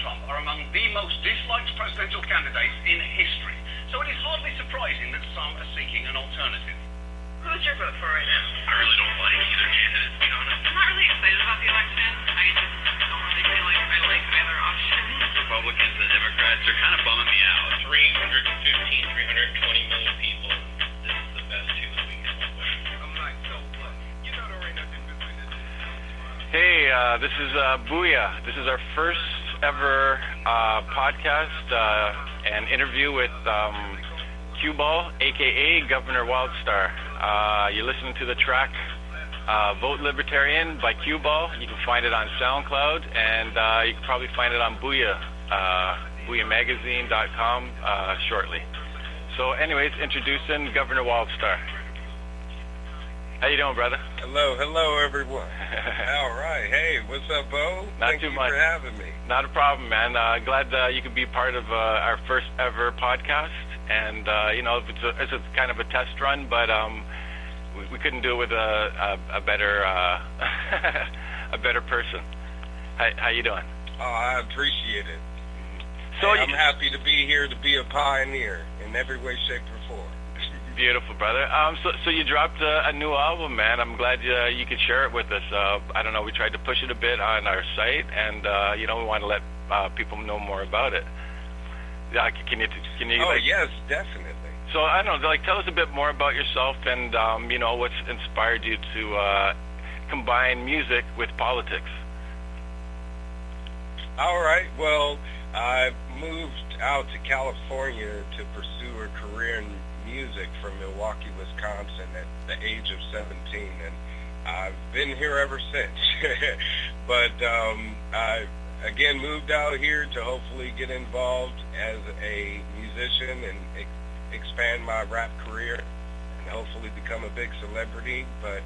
Trump are among the most disliked presidential candidates in history. So it is hardly surprising that some are seeking an alternative. Who's your vote for right now? I really don't like either candidate, to be honest. I'm not really excited about the election. I just don't really feel like I like either option. Republicans and Democrats are kind of bumming me out. 320 million people. This is the best two that we can come up with. I'm like, so what? You know there ain't nothing between the two. Hey, this is Booya. This is our first ever podcast and interview with Cue Ball, aka Governor Wildstar. You're listening to the track Vote Libertarian by Cue Ball. You can find it on SoundCloud, and you can probably find it on Booya, BooyaMagazine.com shortly. So anyways, introducing Governor Wildstar. How you doing, brother? Hello, everyone. All right. Hey, what's up, Bo? Not too much. Thank you for having me. Not a problem, man. Glad you could be part of our first ever podcast. And it's a kind of a test run, but we couldn't do it with a better a better person. How you doing? Oh, I appreciate it. So I'm happy to be here, to be a pioneer in every way, shape, or form. Beautiful, brother. So you dropped a new album, man. I'm glad you could share it with us. I don't know. We tried to push it a bit on our site, and we want to let people know more about it. Yeah, can you? Oh, yes, definitely. So I don't know. Tell us a bit more about yourself, and what's inspired you to combine music with politics. All right. Well, I moved out to California to pursue a career in music from Milwaukee, Wisconsin at the age of 17, and I've been here ever since. But I again moved out here to hopefully get involved as a musician and expand my rap career and hopefully become a big celebrity, but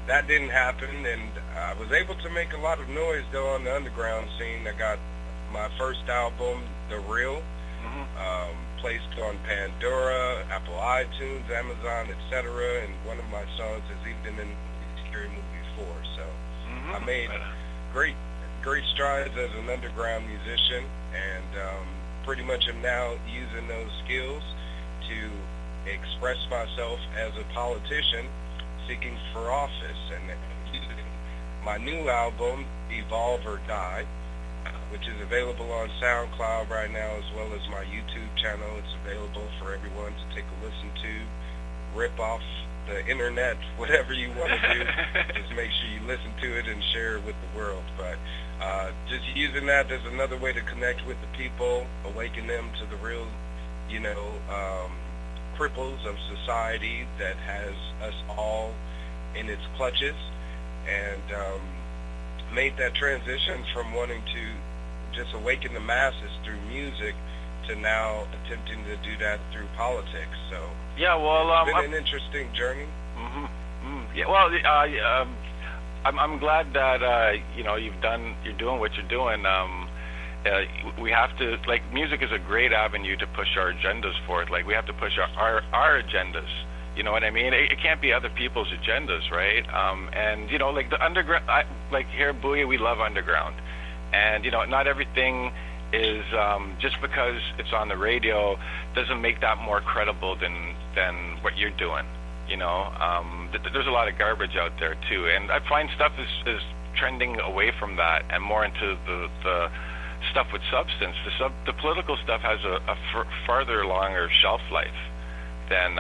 that didn't happen, and I was able to make a lot of noise though on the underground scene. I got my first album, The Real, placed on Pandora, Apple iTunes, Amazon, etc., and one of my songs is even in the Scary Movie 4. So I made great strides as an underground musician, and pretty much am now using those skills to express myself as a politician seeking for office, and using my new album, Evolve or Die, which is available on SoundCloud right now, as well as my YouTube channel. It's available for everyone to take a listen to, rip off the internet, whatever you want to do. Just make sure you listen to it and share it with the world. But just using that as another way to connect with the people, awaken them to the real, cripples of society that has us all in its clutches, and made that transition from wanting to just awaken the masses through music to now attempting to do that through politics. So yeah, well, it's been an interesting journey. Yeah, well, I'm glad that you're doing what you're doing. We have to, music is a great avenue to push our agendas forth. We have to push our agendas. You know what I mean? It can't be other people's agendas, right? And the underground, here at Booya, we love underground. And not everything is just because it's on the radio doesn't make that more credible than what you're doing. There's a lot of garbage out there too, and I find stuff is trending away from that and more into the stuff with substance. The political stuff has a farther longer shelf life than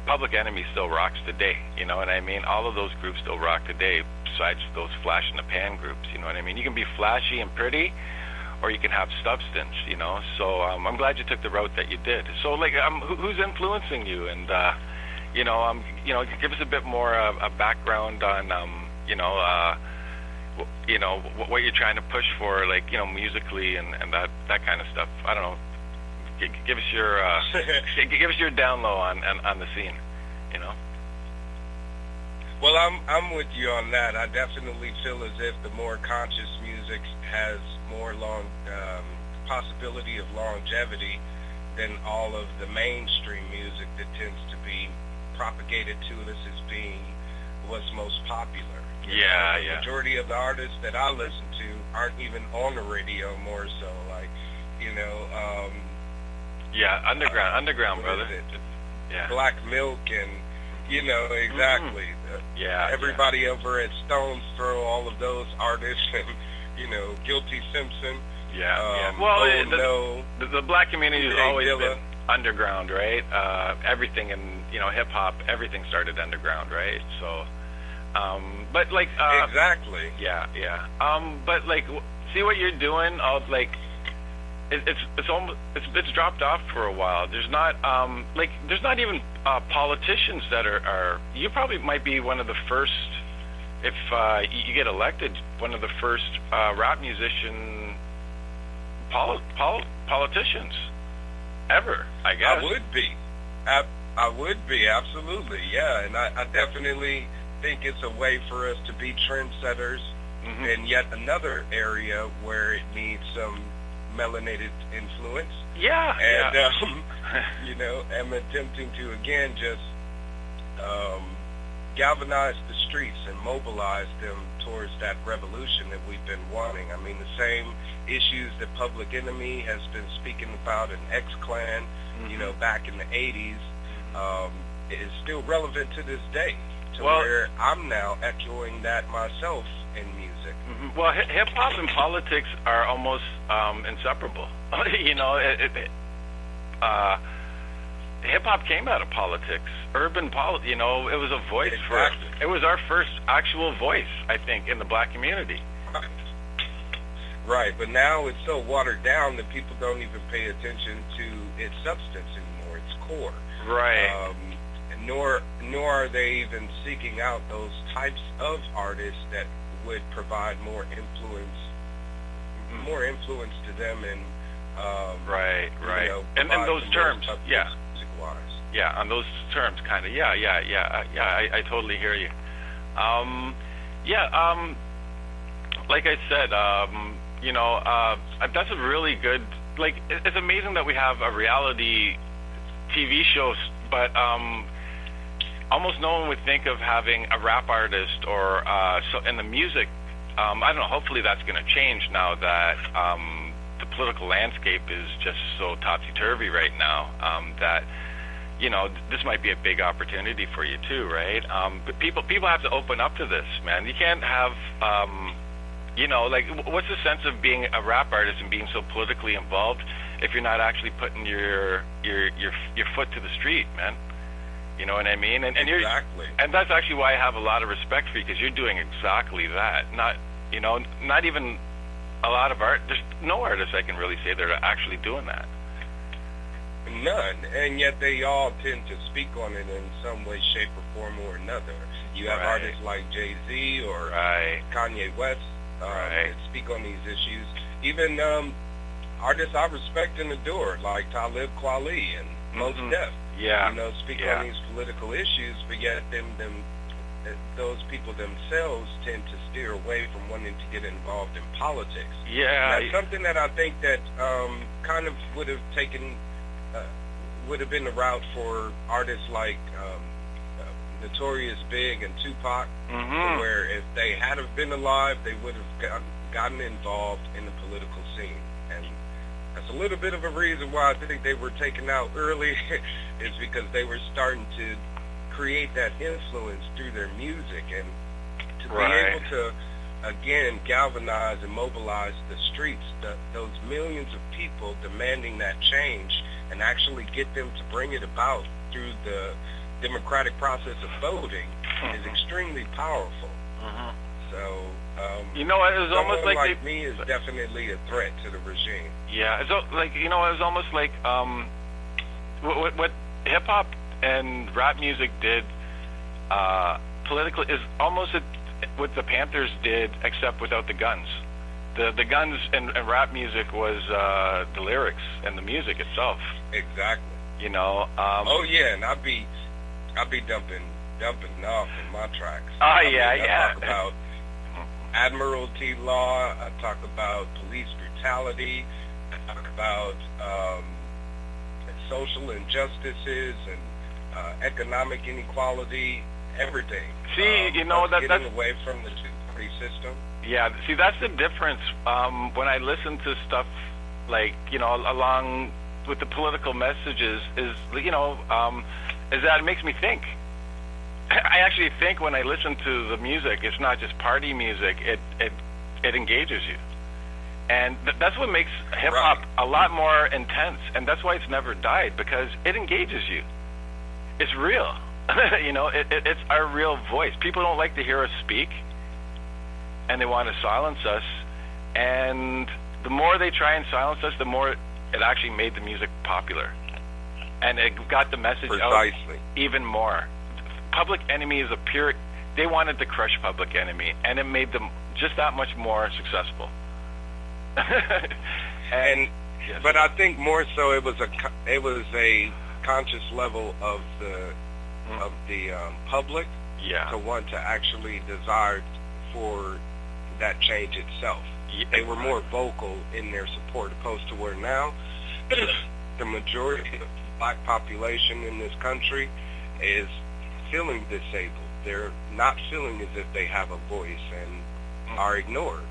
Public Enemy still rocks today. You know what I mean? All of those groups still rock today, besides those flash in the pan groups. You know what I mean? You can be flashy and pretty, or you can have substance. So I'm glad you took the route that you did. So who's influencing you? And give us a bit more a background on what you're trying to push for, musically and that kind of stuff. I don't know. Give us your give us your down low on the scene. Well, I'm with you on that. I definitely feel as if the more conscious music has more possibility of longevity than all of the mainstream music that tends to be propagated to us as being what's most popular. Yeah, The majority of the artists that I listen to aren't even on the radio, more so like, underground, what brother. is it? Yeah. Black Milk and, exactly. Yeah. Everybody over at Stone's throw all of those artists and, Guilty Simpson. Yeah. Well, No. the black community has Hey, always Dilla. been underground, right? Everything in hip hop, everything started underground, right? So, but like Exactly. Yeah. But like, see what you're doing. It's dropped off for a while. There's not there's not even politicians that are. You probably might be one of the first, if you get elected, one of the first rap musician politicians ever, I guess. I would be. I would be, absolutely, yeah. And I definitely think it's a way for us to be trendsetters in yet another area where it needs some melanated influence. Yeah. And, I'm attempting to, again, just galvanize the streets and mobilize them towards that revolution that we've been wanting. I mean, the same issues that Public Enemy has been speaking about in X-Clan, back in the 80s, is still relevant to this day, where I'm now echoing that myself in music. Well, hip-hop and politics are almost inseparable. Hip-hop came out of politics. Urban politics, it was a voice Exactly. it was our first actual voice, I think, in the black community. Right, but now it's so watered down that people don't even pay attention to its substance anymore, its core. Right. Nor are they even seeking out those types of artists that would provide more influence to them, and right. And those terms, yeah. Music-wise. Yeah, on those terms, kind of. Yeah. I totally hear you. Like I said, that's a really good. Like, it's amazing that we have a reality TV show, but almost no one would think of having a rap artist or in the music. I don't know. Hopefully, that's going to change now that the political landscape is just so topsy-turvy right now. That this might be a big opportunity for you too, right? But people have to open up to this, man. You can't have, what's the sense of being a rap artist and being so politically involved if you're not actually putting your foot to the street, man? You know what I mean? And Exactly. And that's actually why I have a lot of respect for you, because you're doing exactly that. Not even a lot of art. There's no artists I can really say that are actually doing that. None, and yet they all tend to speak on it in some way, shape, or form or another. You have artists like Jay-Z or Kanye West that speak on these issues. Even artists I respect and adore, like Talib Kweli and Mos Def. Yeah. Speak on these political issues, but yet those people themselves tend to steer away from wanting to get involved in politics. Yeah. That's something that I think that kind of would have been the route for artists like Notorious Big and Tupac, where if they had have been alive, they would have gotten involved in the political scene. And that's a little bit of a reason why I think they were taken out early, is because they were starting to create that influence through their music, and to be able to, again, galvanize and mobilize the streets, those millions of people demanding that change, and actually get them to bring it about through the democratic process of voting is extremely powerful. So, it was almost like me is definitely a threat to the regime. Yeah, it was almost like what hip hop and rap music did politically is almost what the Panthers did, except without the guns. The guns and rap music was the lyrics and the music itself. Exactly. Oh yeah, and I'd be dumping off in my tracks. I talk about admiralty law. I talk about police brutality. I talk about social injustices and economic inequality. everything. See, you know, that's that's getting away from the two-party system. Yeah, see, that's the difference. When I listen to stuff like, you know, along with the political messages, is that it makes me think. I actually think when I listen to the music, it's not just party music. It engages you, and that's what makes hip hop a lot more intense. And that's why it's never died, because it engages you. It's real. You know, it's our real voice. People don't like to hear us speak, and they want to silence us. And the more they try and silence us, the more it actually made the music popular, and it got the message out even more. Public Enemy is they wanted to crush Public Enemy, and it made them just that much more successful. Yes. But I think more so it was a conscious level of the public to want to actually desire for that change itself. Yeah. They were more vocal in their support, opposed to where now the majority of the black population in this country is feeling disabled. They're not feeling as if they have a voice and are ignored,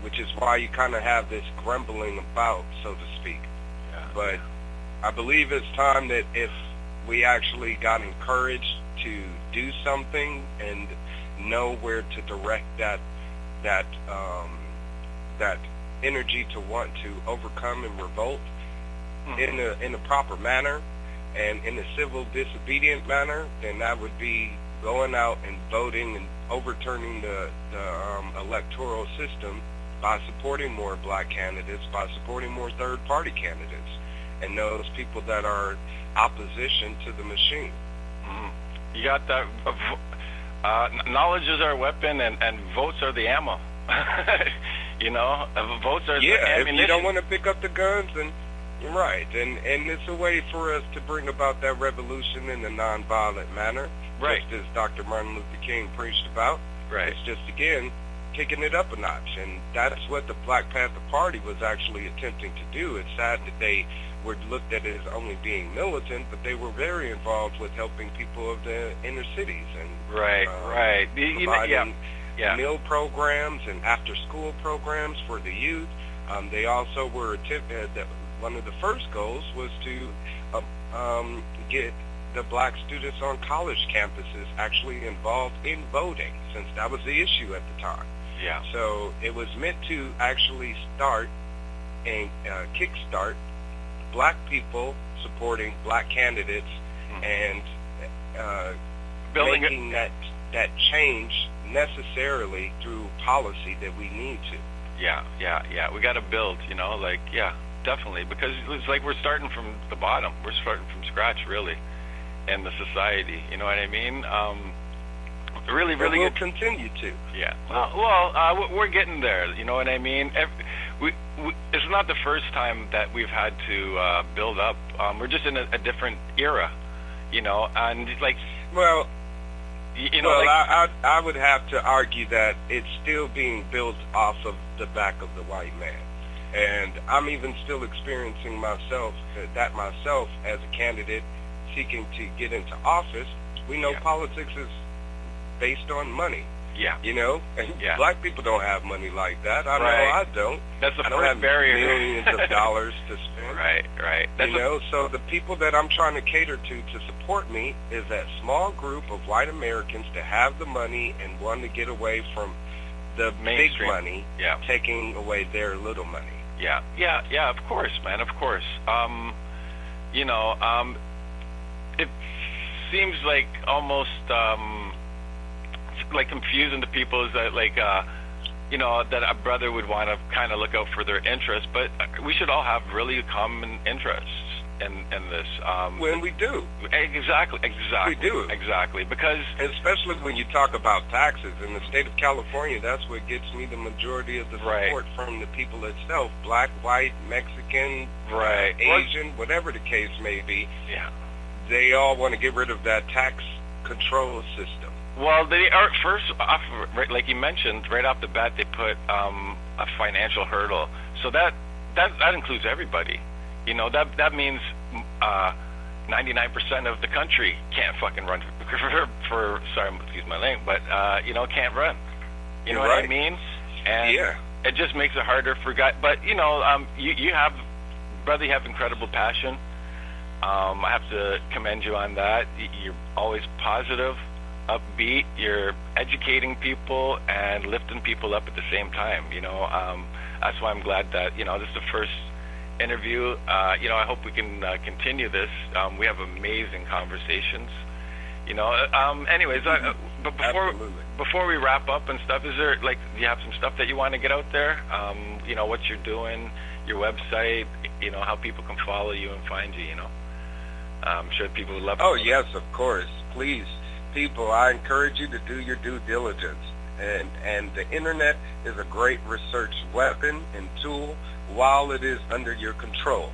which is why you kind of have this grumbling about, so to speak. Yeah. But I believe it's time that if we actually got encouraged to do something and know where to direct that energy to want to overcome and revolt in a proper manner and in a civil disobedient manner, then that would be going out and voting and overturning the electoral system by supporting more black candidates, by supporting more third-party candidates, and those people that are opposition to the machine. You got that. Knowledge is our weapon, and votes are the ammo. You know, votes are the ammunition. If you don't want to pick up the guns, then you're right. And it's a way for us to bring about that revolution in a nonviolent manner, just as Dr. Martin Luther King preached about. Right. It's just, again, kicking it up a notch. And that's what the Black Panther Party was actually attempting to do. It's sad that they were looked at as only being militant, but they were very involved with helping people of the inner cities and providing meal programs and after-school programs for the youth. They also were one of the first goals was to get the black students on college campuses actually involved in voting, since that was the issue at the time. Yeah. So it was meant to actually start and kickstart black people supporting black candidates and making that change necessarily through policy that we need to. Yeah. We got to build, definitely, because it's like we're starting from the bottom. We're starting from scratch, really, in the society. You know what I mean? Really we'll continue to. Yeah. We're getting there. You know what I mean? It's not the first time that we've had to build up. We're just in a different era, and I would have to argue that it's still being built off of the back of the white man. And I'm even still experiencing myself as a candidate seeking to get into office. We know politics is based on money. Yeah. And black people don't have money like that. I know I don't. That's the I don't first have barrier. Millions of dollars to spend. Right. So the people that I'm trying to cater to support me is that small group of white Americans to have the money and want to get away from the mainstream big money taking away their little money. Yeah, of course, man, of course. It seems like almost like confusing to people is that that a brother would want to kind of look out for their interests, but we should all have really common interests in this. When we do. Exactly. We do. Exactly, because... Especially when you talk about taxes. In the state of California, that's what gets me the majority of the support from the people itself. Black, white, Mexican, Asian, whatever the case may be. Yeah. They all want to get rid of that tax control system. Well, they are first off, like you mentioned, right off the bat, they put a financial hurdle. So that includes everybody. That means 99% of the country can't fucking run for sorry, excuse my language, but can't run. You know You're what right. I mean? And Yeah. it just makes it harder for guys. But you have, brother, you have incredible passion. I have to commend you on that. You're always positive, upbeat. You're educating people and lifting people up at the same time. That's why I'm glad that this is the first interview. I hope we can continue this. We have amazing conversations. Anyways, but before we wrap up and stuff, is there do you have some stuff that you want to get out there? What you're doing, your website, how people can follow you and find you. I'm sure people would love. Oh yes, of course. Please, people, I encourage you to do your due diligence. And the internet is a great research weapon and tool while it is under your control.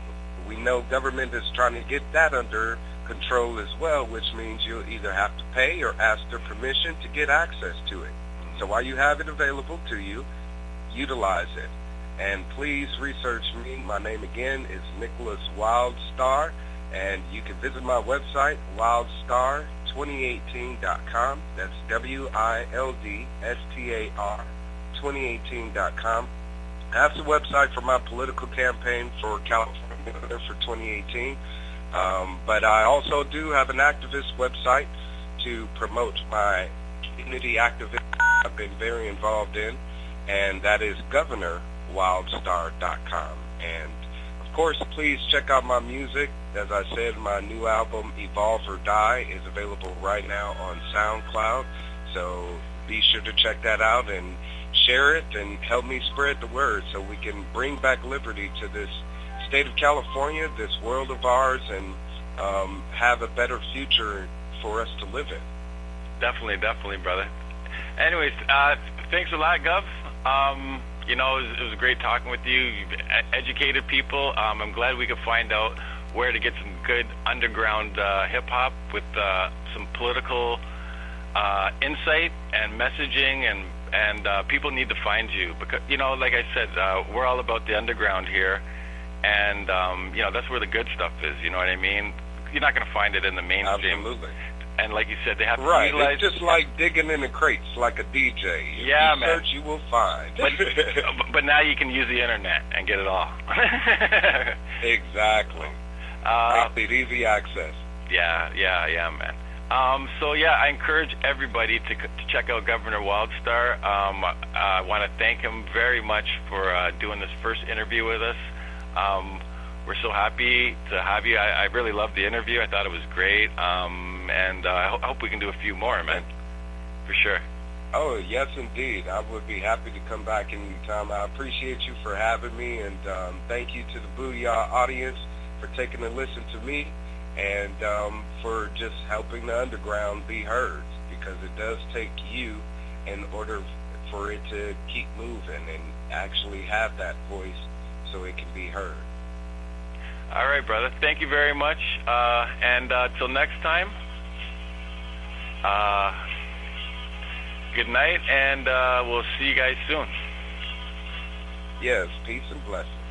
We know government is trying to get that under control as well, which means you'll either have to pay or ask their permission to get access to it. So while you have it available to you, utilize it. And please research me. My name again is Nickolas Wildstar, and you can visit my website, wildstar2018.com. That's WILDSTAR 2018.com. That's the website for my political campaign for California for 2018. But I also do have an activist website to promote my community activism I've been very involved in, and that is GovernorWildstar.com. And of course, please check out my music. As I said, my new album, Evolve or Die, is available right now on SoundCloud. So be sure to check that out and share it and help me spread the word so we can bring back liberty to this state of California, this world of ours, and have a better future for us to live in. Definitely, brother. Anyways, thanks a lot, Gov. It was great talking with you. You've educated people. I'm glad we could find out where to get some good underground hip-hop with some political insight and messaging, and people need to find you because, like I said, we're all about the underground here, and, that's where the good stuff is, you know what I mean? You're not going to find it in the mainstream. Absolutely. And like you said, they have to right. utilize... It's just like digging in the crates like a DJ. If yeah, you man. search, you will find. But now you can use the internet and get it all. Exactly. Makes it easy access. Yeah, man. I encourage everybody to check out Governor Wildstar. I want to thank him very much for doing this first interview with us. We're so happy to have you. I really loved the interview. I thought it was great. And I hope we can do a few more, man. For sure. Oh, yes, indeed. I would be happy to come back anytime. I appreciate you for having me, and thank you to the Booya audience for taking a listen to me, and for just helping the underground be heard, because it does take you in order for it to keep moving and actually have that voice so it can be heard. All right, brother. Thank you very much. And till next time, good night, and we'll see you guys soon. Yes, peace and blessings.